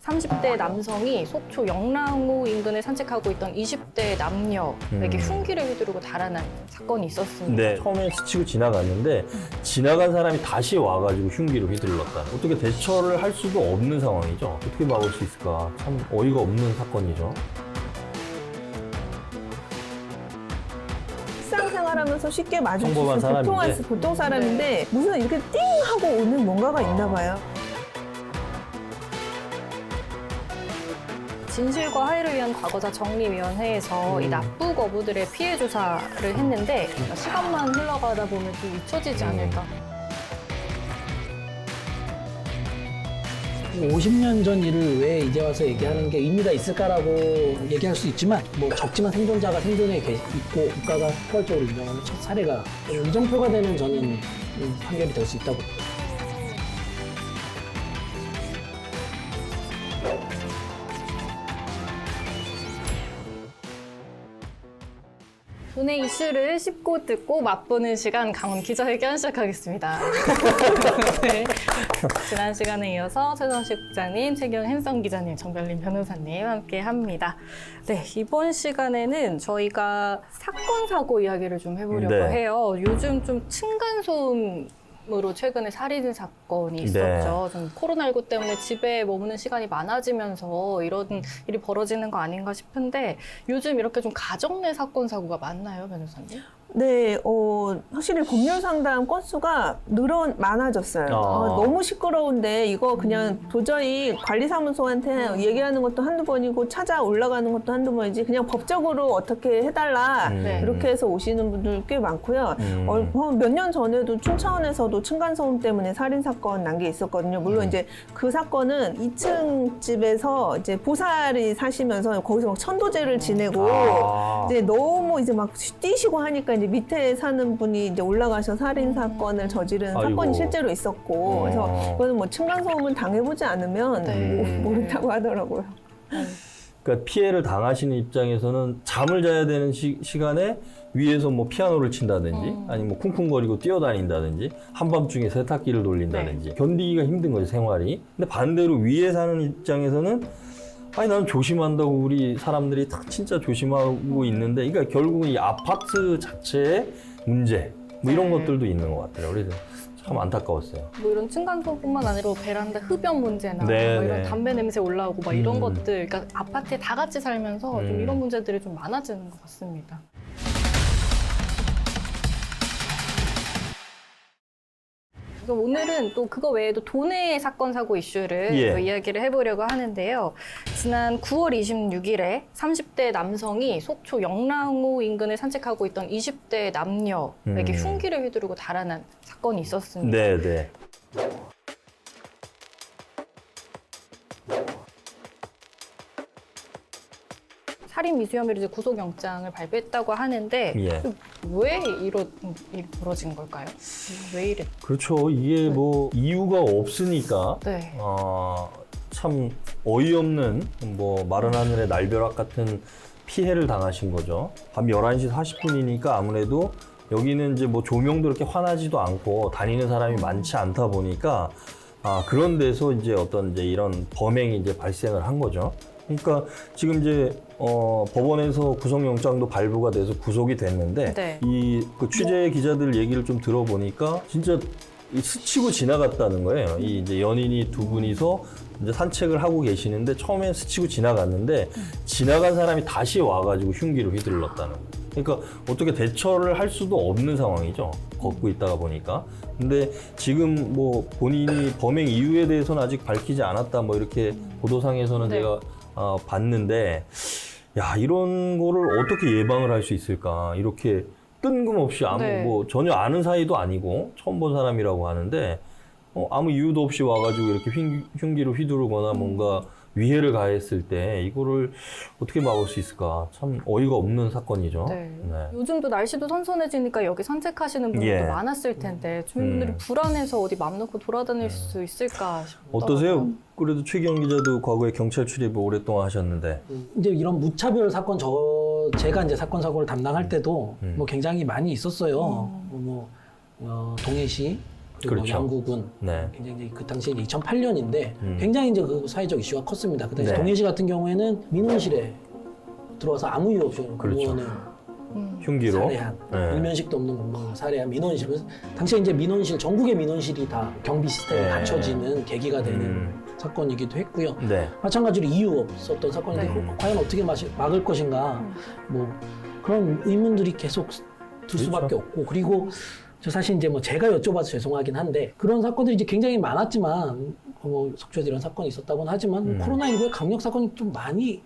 30대 남성이 속초 영랑호 인근을 산책하고 있던 20대 남녀에게 흉기를 휘두르고 달아난 사건이 있었습니다. 네, 처음에 스치고 지나갔는데 지나간 사람이 다시 와가지고 흉기를 휘둘렀다. 어떻게 대처를 할 수도 없는 상황이죠. 어떻게 막을 수 있을까? 참 어이가 없는 사건이죠. 일상생활하면서 쉽게 마주칠 수 평범한 있는 사람인데. 보통 사람인데 무슨 이렇게 띵 하고 오는 뭔가가 있나 봐요. 진실과 화해를 위한 과거사 정리위원회에서 이 납부 거부들의 피해 조사를 했는데 시간만 흘러가다 보면 좀 잊혀지지 않을까. 50년 전 일을 왜 이제 와서 얘기하는 게 의미가 있을까라고 얘기할 수 있지만 뭐 적지만 생존자가 생존에 있고 국가가 포괄적으로 인정하는 첫 사례가 이정표가 되는 저는 판결이 될 수 있다고 봅니다. 돈의 이슈를 쉽고 듣고 맛보는 시간 강원 기자회견 시작하겠습니다. 네. 지난 시간에 이어서 최선식 국장님, 최경 햄성 기자님, 정별림 변호사님 함께합니다. 네, 이번 시간에는 저희가 사건 사고 이야기를 좀 해보려고 네. 해요. 요즘 좀 층간소음 으로 최근에 살인 사건이 있었죠. 좀 코로나19 때문에 집에 머무는 시간이 많아지면서 이런 일이 벌어지는 거 아닌가 싶은데 요즘 이렇게 좀 가정 내 사건 사고가 많나요, 변호사님? 네, 확실히 법률 상담 건수가 많아졌어요. 너무 시끄러운데 이거 그냥 도저히 관리사무소한테 얘기하는 것도 한두 번이고 찾아 올라가는 것도 한두 번이지 그냥 법적으로 어떻게 해달라 이렇게 해서 오시는 분들 꽤 많고요. 몇 년 전에도 춘천에서도 층간소음 때문에 살인사건 난 게 있었거든요. 물론 이제 그 사건은 2층 집에서 이제 보살이 사시면서 거기서 막 천도제를 지내고 이제 너무 이제 막 뛰시고 하니까 이제 밑에 사는 분이 이제 올라가서 살인 사건을 저지른 사건이 실제로 있었고 그래서 이거는 뭐 층간소음을 당해보지 않으면 모른다고 하더라고요. 그러니까 피해를 당하시는 입장에서는 잠을 자야 되는 시간에 위에서 뭐 피아노를 친다든지 아니면 뭐 쿵쿵거리고 뛰어다닌다든지 한밤중에 세탁기를 돌린다든지 견디기가 힘든 거죠, 생활이. 근데 반대로 위에 사는 입장에서는 아니 나는 조심한다고 우리 사람들이 다 진짜 조심하고 있는데 그러니까 결국은 이 아파트 자체의 문제 뭐 이런 것들도 있는 것 같아요. 그래서 참 안타까웠어요. 뭐 이런 층간소음뿐만 아니라 베란다 흡연 문제나 네, 뭐 이런 네. 담배 냄새 올라오고 막 이런 것들, 그러니까 아파트에 다 같이 살면서 좀 이런 문제들이 좀 많아지는 것 같습니다. 그래서 오늘은 또 그거 외에도 도내 사건 사고 이슈를 또 이야기를 해보려고 하는데요. 지난 9월 26일에 30대 남성이 속초 영랑호 인근을 산책하고 있던 20대 남녀에게 흉기를 휘두르고 달아난 사건이 있었습니다. 네, 네. 살인 미수 혐의로 이제 구속영장을 발부했다고 하는데 왜 이런 일이 벌어진 걸까요? 왜 이랬? 그렇죠. 이게 뭐 이유가 없으니까 네. 참 어이없는 뭐 마른 하늘의 날벼락 같은 피해를 당하신 거죠. 밤 11시 40분이니까 아무래도 여기는 이제 뭐 조명도 그렇게 환하지도 않고 다니는 사람이 많지 않다 보니까 그런 데서 이제 어떤 이제 이런 범행이 이제 발생을 한 거죠. 그러니까 지금 이제 법원에서 구속영장도 발부가 돼서 구속이 됐는데 그 취재 기자들 얘기를 좀 들어보니까 진짜 스치고 지나갔다는 거예요. 이 이제 연인이 두 분이서 이제 산책을 하고 계시는데 처음엔 스치고 지나갔는데 지나간 사람이 다시 와가지고 흉기를 휘둘렀다는 거예요. 그러니까 어떻게 대처를 할 수도 없는 상황이죠. 걷고 있다가 보니까. 근데 지금 뭐 본인이 범행 이유에 대해서는 아직 밝히지 않았다 뭐 이렇게 보도상에서는 제가 봤는데 야 이런 거를 어떻게 예방을 할 수 있을까 이렇게 뜬금없이 뭐 전혀 아는 사이도 아니고 처음 본 사람이라고 하는데 아무 이유도 없이 와가지고 이렇게 흉기를 휘두르거나 뭔가 위해를 가했을 때 이거를 어떻게 막을 수 있을까 참 어이가 없는 사건이죠. 네. 요즘도 날씨도 선선해지니까 여기 산책하시는 분들도 많았을 텐데 주민분들이 불안해서 어디 맘 놓고 돌아다닐 수 있을까 싶더라고요. 어떠세요? 그래도 최경 기자도 과거에 경찰 출입을 오랫동안 하셨는데 이제 이런 무차별 사건 제가 이제 사건 사고를 담당할 때도 뭐 굉장히 많이 있었어요. 동해시 그리고 그렇죠. 영국은 네. 굉장히 그 당시 2008년인데 굉장히 이제 그 사회적 이슈가 컸습니다. 그 당시 네. 동해시 같은 경우에는 민원실에 들어와서 아무 이유 없이 그렇죠. 공무원을 흉기로. 살해한 네. 일면식도 없는 공무원을 살해한 민원실. 그래서 당시에 이제 민원실 전국의 민원실이 다 경비 시스템이 네. 갖춰지는 계기가 되는 사건이기도 했고요. 네. 마찬가지로 이유 없었던 사건인데 네. 과연 어떻게 막을 것인가 뭐 그런 의문들이 계속 들 수밖에 그렇죠. 없고 그리고 저 사실 이제 뭐 제가 여쭤봐서 죄송하긴 한데 그런 사건들이 이제 굉장히 많았지만 뭐 속초에서 이런 사건이 있었다고는 하지만 코로나19의 강력 사건이 좀 많이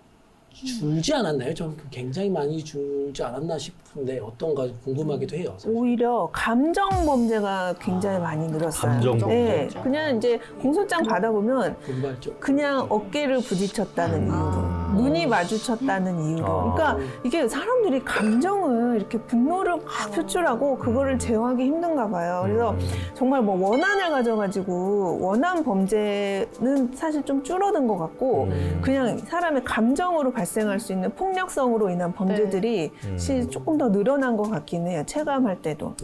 줄지 않았나요? 좀 굉장히 많이 줄지 않았나 싶은데 어떤가 궁금하기도 해요. 사실. 오히려 감정 범죄가 굉장히 많이 늘었어요. 감정 범죄. 네, 그냥 이제 공소장 받아보면 분발적. 그냥 어깨를 부딪혔다는 이유로, 눈이 마주쳤다는 이유로. 그러니까 이게 사람들이 감정을 이렇게 분노를 막 표출하고 그거를 제어하기 힘든가 봐요. 그래서 정말 뭐 원한을 가져가지고 원한 범죄는 사실 좀 줄어든 것 같고 그냥 사람의 감정으로 발생할 수 있는 폭력성으로 인한 범죄들이 사실 조금 더 늘어난 것 같긴 해요. 체감할 때도.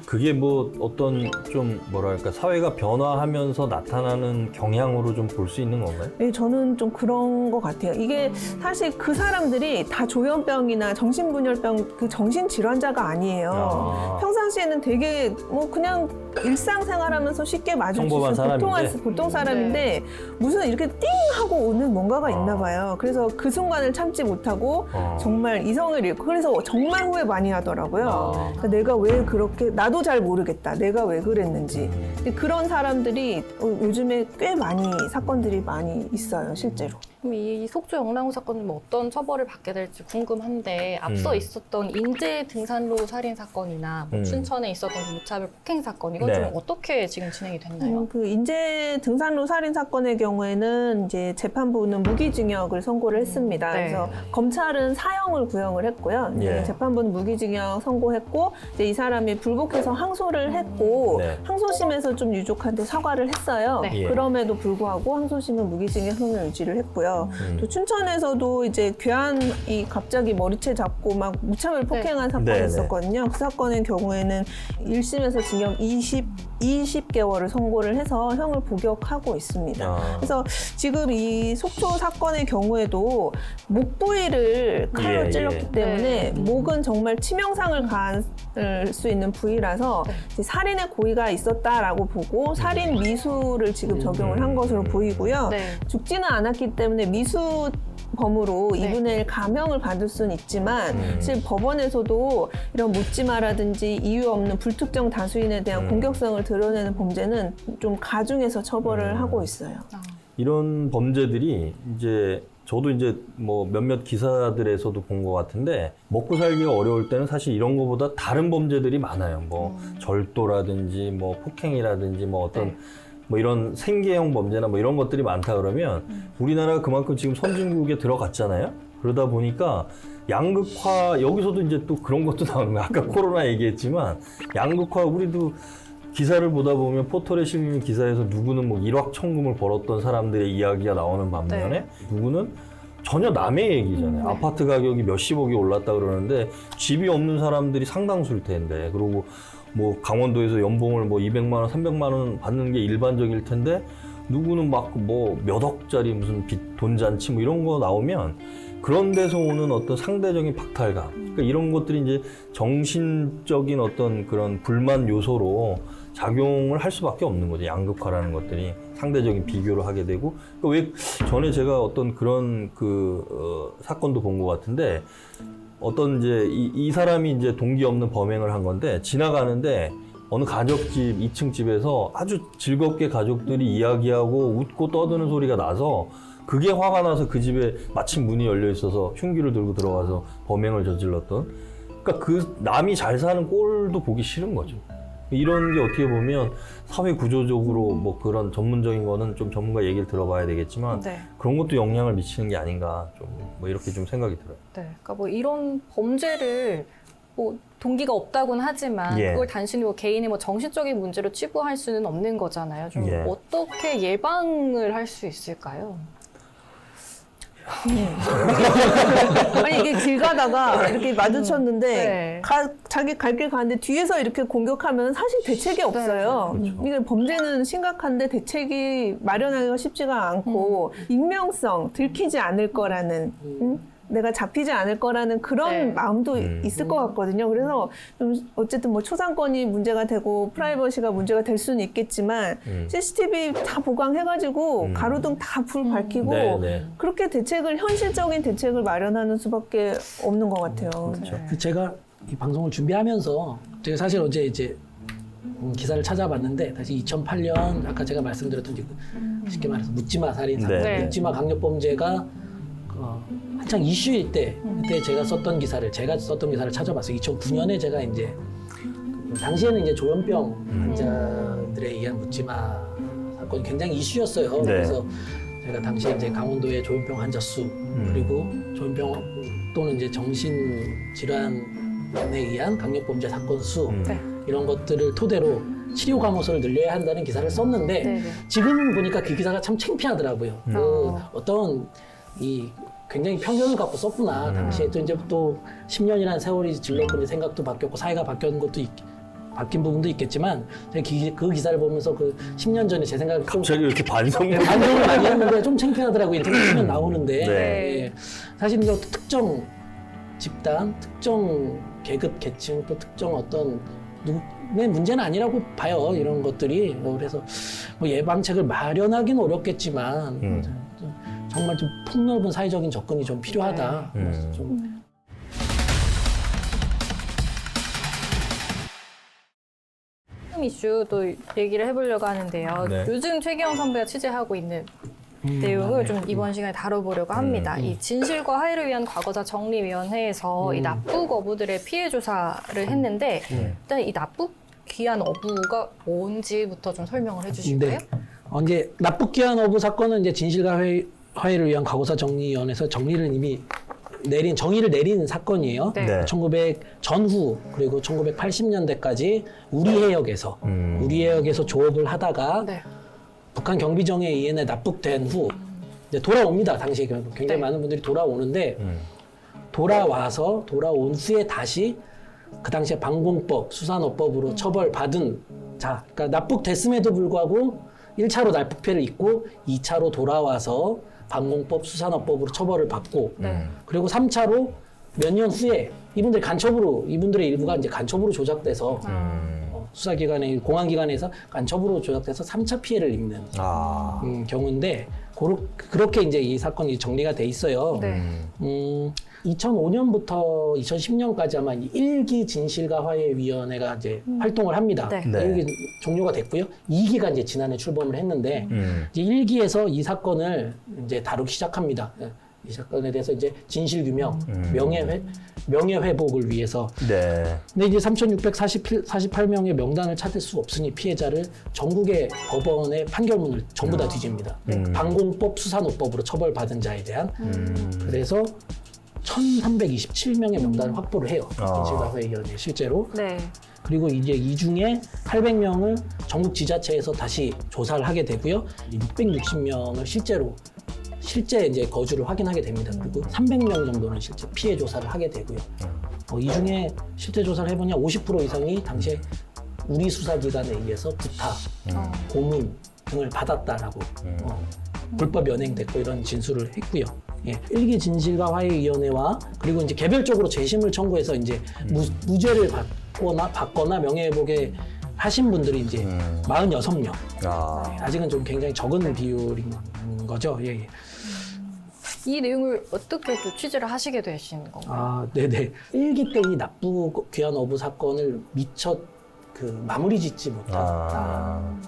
그게 뭐 어떤 좀 뭐랄까 사회가 변화하면서 나타나는 경향으로 좀 볼 수 있는 건가요? 네, 저는 좀 그런 것 같아요. 이게 사실 그 사람들이 다 조현병이나 정신분열병 그 정신질환자가 아니에요. 평상시에는 되게 뭐 그냥 일상생활하면서 쉽게 마주칠 수 평범한 있는 사람인데. 보통 사람인데 무슨 이렇게 띵 하고 오는 뭔가가 있나 봐요. 그래서 그 순간을 참지 못하고 정말 이성을 잃고 그래서 정말 후회 많이 하더라고요. 그러니까 내가 왜 그렇게 나도 잘 모르겠다. 내가 왜 그랬는지. 근데 그런 사람들이 요즘에 꽤 많이 사건들이 많이 있어요, 실제로. 그럼 이 속초 영랑호 사건은 뭐 어떤 처벌을 받게 될지 궁금한데 앞서 있었던 인제 등산로 살인 사건이나 뭐 춘천에 있었던 무차별 폭행 사건 이건 네. 좀 어떻게 지금 진행이 됐나요? 그 인제 등산로 살인 사건의 경우에는 이제 재판부는 무기징역을 선고를 했습니다. 네. 그래서 검찰은 사형을 구형을 했고요. 이제 예. 재판부는 무기징역 선고했고 이제 이 사람이 불복해서 항소를 했고 네. 항소심에서 좀 유족한테 사과를 했어요. 네. 예. 그럼에도 불구하고 항소심은 무기징역 형을 유지를 했고요. 또 춘천에서도 이제 괴한이 갑자기 머리채 잡고 막 무차별 폭행한 사건이 네, 네. 있었거든요. 그 사건의 경우에는 1심에서 징역 20개월을 선고를 해서 형을 복역하고 있습니다. 그래서 지금 이 속초 사건의 경우에도 목 부위를 칼로 예, 찔렀기 예. 때문에 목은 정말 치명상을 가할 수 있는 부위라서 이제 살인의 고의가 있었다라고 보고 살인 미수를 지금 적용을 한 것으로 보이고요. 네. 죽지는 않았기 때문에 미수 범으로 네. 2분의 1 감형을 받을 수는 있지만 사실 법원에서도 이런 묻지마라든지 이유 없는 불특정 다수인에 대한 공격성을 드러내는 범죄는 좀 가중해서 처벌을 하고 있어요. 이런 범죄들이 이제 저도 이제 뭐 몇몇 기사들에서도 본 것 같은데 먹고 살기가 어려울 때는 사실 이런 거보다 다른 범죄들이 많아요. 뭐 절도라든지 뭐 폭행이라든지 뭐 어떤 네. 뭐 이런 생계형 범죄나 뭐 이런 것들이 많다 그러면 우리나라가 그만큼 지금 선진국에 들어갔잖아요. 그러다 보니까 양극화 여기서도 이제 또 그런 것도 나오는 거예요. 아까 코로나 얘기했지만 양극화 우리도 기사를 보다 보면 포털에 실리는 기사에서 누구는 뭐 일확천금을 벌었던 사람들의 이야기가 나오는 반면에 누구는 전혀 남의 얘기잖아요. 아파트 가격이 몇십억이 올랐다 그러는데 집이 없는 사람들이 상당수일 텐데 그리고 뭐 강원도에서 연봉을 뭐 200만 원, 300만 원 받는 게 일반적일 텐데 누구는 막 뭐 몇 억짜리 무슨 빚 돈잔치 뭐 이런 거 나오면 그런 데서 오는 어떤 상대적인 박탈감 그러니까 이런 것들이 이제 정신적인 어떤 그런 불만 요소로 작용을 할 수밖에 없는 거죠. 양극화라는 것들이 상대적인 비교를 하게 되고 그러니까 왜 전에 제가 어떤 그런 사건도 본 것 같은데 어떤 이제 이 사람이 이제 동기 없는 범행을 한 건데 지나가는데 어느 가족집 2층 집에서 아주 즐겁게 가족들이 이야기하고 웃고 떠드는 소리가 나서 그게 화가 나서 그 집에 마침 문이 열려 있어서 흉기를 들고 들어가서 범행을 저질렀던 그러니까 그 남이 잘 사는 꼴도 보기 싫은 거죠. 이런 게 어떻게 보면 사회 구조적으로 뭐 그런 전문적인 거는 좀 전문가 얘기를 들어봐야 되겠지만 네. 그런 것도 영향을 미치는 게 아닌가 좀 뭐 이렇게 좀 생각이 들어요. 네. 그러니까 뭐 이런 범죄를 뭐 동기가 없다고는 하지만 예. 그걸 단순히 뭐 개인의 뭐 정신적인 문제로 치부할 수는 없는 거잖아요. 좀 예. 어떻게 예방을 할 수 있을까요? 아니 이게 길 가다가 이렇게 마주쳤는데 네. 자기 갈 길 가는데 뒤에서 이렇게 공격하면 사실 대책이 없어요. 이게 범죄는 심각한데 대책이 마련하기가 쉽지가 않고 익명성 들키지 않을 거라는 내가 잡히지 않을 거라는 그런 네. 마음도 있을 것 같거든요. 그래서 좀 어쨌든 뭐 초상권이 문제가 되고 프라이버시가 문제가 될 수는 있겠지만 CCTV 다 보강해가지고 가로등 다 불 밝히고 네, 네. 그렇게 대책을 현실적인 대책을 마련하는 수밖에 없는 것 같아요. 제가 이 방송을 준비하면서 제가 사실 어제 이제 기사를 찾아봤는데 다시 2008년 아까 제가 말씀드렸던 쉽게 말해서 묻지마 살인 사건, 네. 묻지마 강력범죄가 한창 이슈일 때 그때 제가 썼던 기사를 찾아봤어요. 2009년에 제가 이제 당시에는 이제 조현병 환자들에 의한 묻지마 사건이 굉장히 이슈였어요. 네. 그래서 제가 당시에 이제 강원도의 조현병 환자 수 그리고 조현병 또는 이제 정신질환에 의한 강력범죄 사건 수 네. 이런 것들을 토대로 치료 감호소를 늘려야 한다는 기사를 썼는데 네, 네. 지금 보니까 그 기사가 참 창피하더라고요. 어떤 이 굉장히 편견을 갖고 썼구나. 당시에 또 이제 또 10년이라는 세월이 질렀고 이제 생각도 바뀌었고 사회가 바뀐 것도 바뀐 부분도 있겠지만 제가 그 기사를 보면서 그 10년 전에 제 생각을 좀 갑자기 이렇게 반성을 반성을 많이 했는데 좀 창피하더라고요. 인터넷 치면 나오는데 네. 예. 사실 이제 특정 집단, 특정 계급, 계층 또 특정 어떤 누구의 문제는 아니라고 봐요. 이런 것들이 그래서 뭐 예방책을 마련하기는 어렵겠지만 정말 좀 폭넓은 사회적인 접근이 좀 필요하다. 그래서 좀 이슈 또 얘기를 해보려고 하는데요. 네. 요즘 최기영 선배가 취재하고 있는 내용을 좀 이번 시간에 다뤄보려고 합니다. 이 진실과 화해를 위한 과거사 정리위원회에서 이 납북 어부들의 피해 조사를 했는데 일단 이 납북 귀환 어부가 뭔지부터 좀 설명을 해주실까요? 네. 이제 납북귀환 어부 사건은 이제 진실과 화해를 위한 과거사 정리위원회에서 정의를 내린 사건이에요. 네. 네. 1900 전후 그리고 1980년대까지 우리해역에서 조업을 하다가 네. 북한 경비정에 의해 납북된 후 이제 돌아옵니다. 당시에 굉장히 네. 많은 분들이 돌아오는데 돌아온 후에 다시 그 당시에 방공법, 수산업법으로 처벌받은 자, 그러니까 납북됐음에도 불구하고 1차로 납북패를 입고 2차로 돌아와서 방공법, 수산업법으로 처벌을 받고 그리고 3차로 몇 년 후에 이분들의 일부가 이제 간첩으로 조작돼서 수사기관에, 공안기관에서 간첩으로 조작돼서 3차 피해를 입는 경우인데 그렇게 이제 이 사건이 정리가 돼 있어요. 네. 2005년부터 2010년까지 아마 1기 진실과 화해위원회가 이제 활동을 합니다. 네. 네. 1기 종료가 됐고요. 2기가 이제 지난해 출범을 했는데 이제 1기에서 이 사건을 이제 다루기 시작합니다. 이 사건에 대해서 이제 진실 규명, 명예 회복을 위해서. 네. 근데 이제 3,648명의 명단을 찾을 수 없으니 피해자를 전국의 법원의 판결문을 전부 다 뒤집니다. 방공법, 수산업법으로 처벌받은 자에 대한. 그래서 1,327명의 명단을 확보를 해요. 진실과 화해위원회 실제로. 네. 그리고 이제 이 중에 800명을 전국 지자체에서 다시 조사를 하게 되고요. 660명을 실제 이제 거주를 확인하게 됩니다. 그리고 300명 정도는 실제 피해 조사를 하게 되고요. 이 중에 실제 조사를 해보냐 50% 이상이 당시에 우리 수사기관에 의해서 구타, 고문 등을 받았다라고 불법 연행됐고 이런 진술을 했고요. 예. 1기 진실과 화해위원회와 그리고 이제 개별적으로 재심을 청구해서 이제 무죄를 받거나 명예회복에 하신 분들이 이제 46명. 아직은 좀 굉장히 적은 비율인 거죠. 예, 예. 이 내용을 어떻게 또 취재를 하시게 되신 건가요? 네네. 1기 때 이 납북 귀환 어부 사건을 미처 마무리 짓지 못한.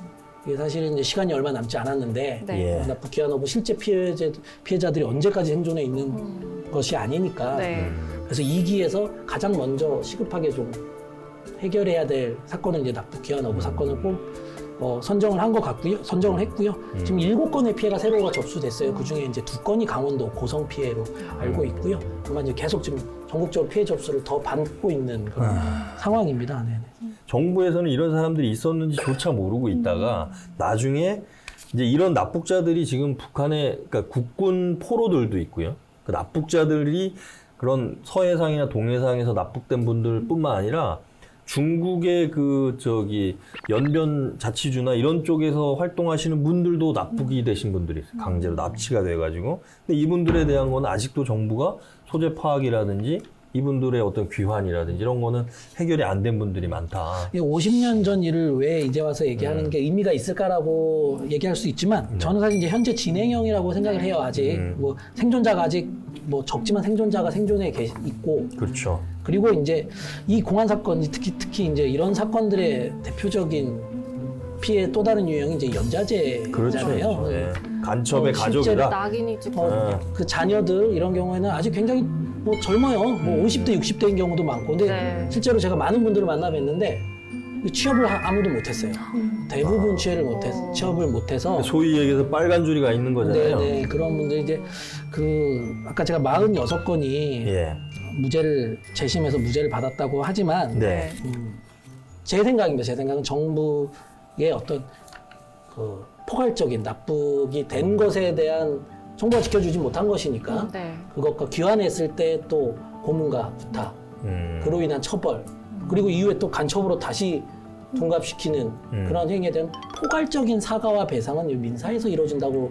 이게 사실은 이제 시간이 얼마 남지 않았는데 네. 납북 귀환 어부 실제 피해자들이 언제까지 생존해 있는 것이 아니니까. 네. 그래서 2기에서 가장 먼저 시급하게 좀 해결해야 될 사건을 이제 납북 귀환 어부 사건을 선정을 한 것 같고요. 선정을 했고요. 지금 7건의 피해가 세로가 접수됐어요. 그 중에 이제 2건이 강원도 고성 피해로 알고 있고요. 아마 이제 계속 지금 전국적으로 피해 접수를 더 받고 있는 그런 상황입니다. 네네. 정부에서는 이런 사람들이 있었는지조차 모르고 있다가 나중에 이제 이런 납북자들이 지금 북한의 그러니까 국군 포로들도 있고요. 그 납북자들이 그런 서해상이나 동해상에서 납북된 분들뿐만 아니라 중국의 연변 자치주나 이런 쪽에서 활동하시는 분들도 납북이 되신 분들이 있어요. 강제로 납치가 돼가지고. 근데 이분들에 대한 건 아직도 정부가 소재 파악이라든지 이분들의 어떤 귀환이라든지 이런 거는 해결이 안 된 분들이 많다. 50년 전 일을 왜 이제 와서 얘기하는 게 의미가 있을까라고 얘기할 수 있지만 저는 사실 이제 현재 진행형이라고 생각을 해요. 아직 뭐 생존자가 아직 뭐 적지만 생존자가 생존해 있고 그렇죠. 그리고 이제 이 공안 사건 특히 이제 이런 사건들의 대표적인 피해 또 다른 유형이 이제 연자제잖아요. 그렇죠. 네. 간첩의 실제로 가족이다. 낙인이 찍혀. 그 자녀들 이런 경우에는 아직 굉장히 뭐 젊어요. 뭐 50대, 60대인 경우도 많고. 근데 네. 실제로 제가 많은 분들을 만나 뵀는데 취업을 아무도 못했어요. 대부분 취업을 못해서. 소위 얘기해서 빨간 줄이가 있는 거잖아요. 네, 그런 분들 이제 아까 제가 46건이 예. 재심해서 무죄를 받았다고 하지만 네. 제 생각입니다. 제 생각은 정부의 어떤 포괄적인 납북이 된 것에 대한 정부가 지켜주지 못한 것이니까 네. 그것과 귀환했을 때 또 고문과 구타, 그로 인한 처벌, 그리고 이후에 또 간첩으로 다시 둔갑시키는 그런 행위에 대한 포괄적인 사과와 배상은 민사에서 이루어진다고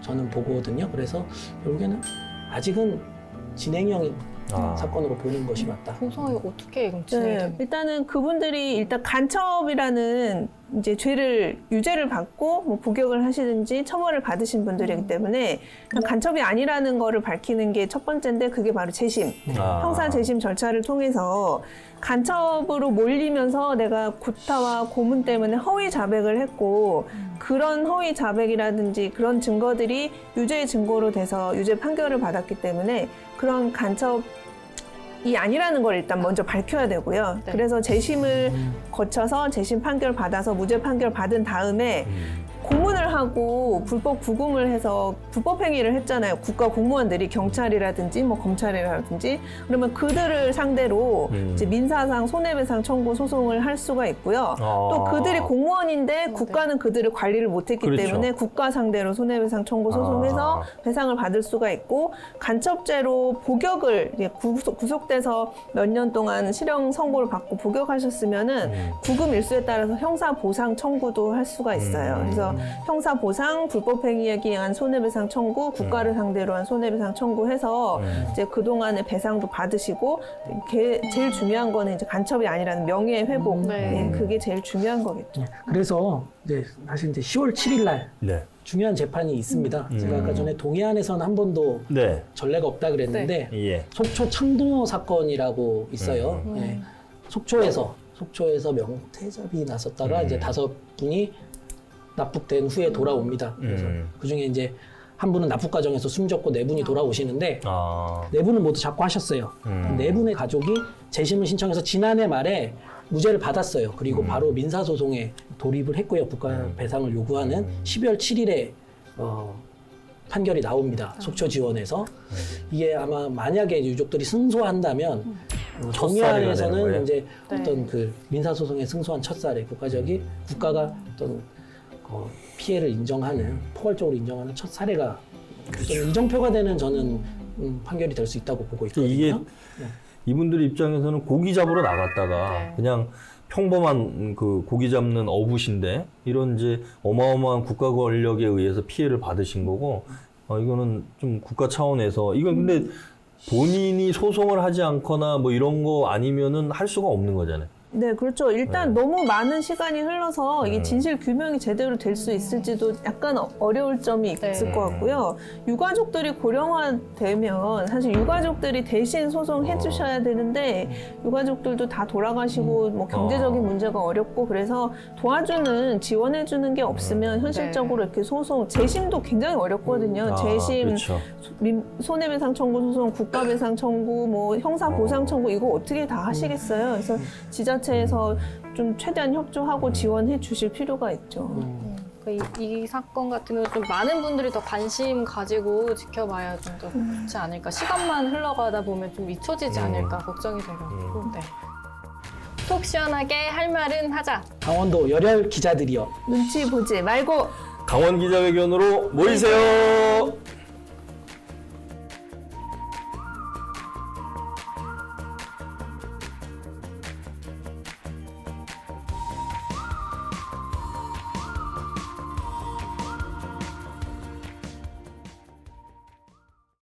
저는 보거든요. 그래서 결국에는 아직은 진행형인 사건으로 보는 것이 맞다. 고소가 어떻게 그럼 진행이 네, 됩니까? 일단은 그분들이 일단 간첩이라는 이제 유죄를 받고 뭐 복역을 하시든지 처벌을 받으신 분들이기 때문에 간첩이 아니라는 거를 밝히는 게 첫 번째인데 그게 바로 재심, 형사 재심 절차를 통해서 간첩으로 몰리면서 내가 구타와 고문 때문에 허위 자백을 했고 그런 허위 자백이라든지 그런 증거들이 유죄의 증거로 돼서 유죄 판결을 받았기 때문에 그런 간첩이 아니라는 걸 일단 먼저 밝혀야 되고요. 네. 그래서 재심을 거쳐서 재심 판결 받아서 무죄 판결 받은 다음에 고문을 하고 불법 구금을 해서 불법 행위를 했잖아요. 국가 공무원들이 경찰이라든지 뭐 검찰이라든지 그러면 그들을 상대로 이제 민사상 손해배상 청구 소송을 할 수가 있고요. 또 그들이 공무원인데 국가는 그들을 관리를 못했기 그렇죠. 때문에 국가 상대로 손해배상 청구 소송해서 배상을 받을 수가 있고 간첩죄로 복역을 이제 구속돼서 몇 년 동안 실형 선고를 받고 복역하셨으면은 구금 일수에 따라서 형사 보상 청구도 할 수가 있어요. 그래서 형사 보상, 불법 행위에 의한 손해배상 청구, 국가를 상대로 한 손해배상 청구해서 이제 그동안의 배상도 받으시고 제일 중요한 거는 이제 간첩이 아니라는 명예 회복. 네. 그게 제일 중요한 거겠죠. 그래서 이제 사실 이제 10월 7일 날 네. 중요한 재판이 있습니다. 제가 아까 전에 동해안에서는 한 번도 네. 전례가 없다 그랬는데 예. 속초 창동호 사건이라고 있어요. 네. 속초에서 명태잡이 나섰다가 이제 5분이 납북된 후에 돌아옵니다. 그래서 그 중에 이제 한 분은 납북 과정에서 숨졌고 4분이 돌아오시는데 4분은 모두 잡고하셨어요. 4분의 가족이 재심을 신청해서 지난해 말에 무죄를 받았어요. 그리고 바로 민사소송에 돌입을 했고요. 국가 배상을 요구하는 12월 7일에 판결이 나옵니다. 속초지원에서. 이게 아마 만약에 유족들이 승소한다면 동해안에서는 이제 어떤 그 민사소송에 승소한 첫 사례, 국가가 어떤 피해를 인정하는, 포괄적으로 인정하는 첫 사례가 좀 이정표가 되는 저는 판결이 될 수 있다고 보고 있거든요. 이게 이분들 입장에서는 고기 잡으러 나갔다가 그냥 평범한 그 고기 잡는 어부신데 이런 이제 어마어마한 국가 권력에 의해서 피해를 받으신 거고 이거는 좀 국가 차원에서 이건 근데 본인이 소송을 하지 않거나 뭐 이런 거 아니면은 할 수가 없는 거잖아요. 네, 그렇죠. 일단 너무 많은 시간이 흘러서 이게 진실 규명이 제대로 될 수 있을지도 약간 어려울 점이 있을 것 같고요. 유가족들이 고령화되면 사실 유가족들이 대신 소송해 주셔야 되는데 유가족들도 다 돌아가시고 뭐 경제적인 문제가 어렵고 그래서 도와주는 지원해 주는 게 없으면 현실적으로 이렇게 소송 재심도 굉장히 어렵거든요. 재심, 그렇죠. 손해배상 청구 소송, 국가배상 청구, 뭐 형사 보상 청구 이거 어떻게 다 하시겠어요? 그래서 지자체에서 좀 최대한 협조하고 지원해 주실 필요가 있죠. 이 사건 같은 경우 좀 많은 분들이 더 관심 가지고 지켜봐야 좀 더 좋지 않을까. 시간만 흘러가다 보면 좀 잊혀지지 않을까 걱정이 돼가지고. 네. 속 시원하게 할 말은 하자. 강원도 열혈 기자들이여. 눈치 보지 말고 강원 기자회견으로 모이세요.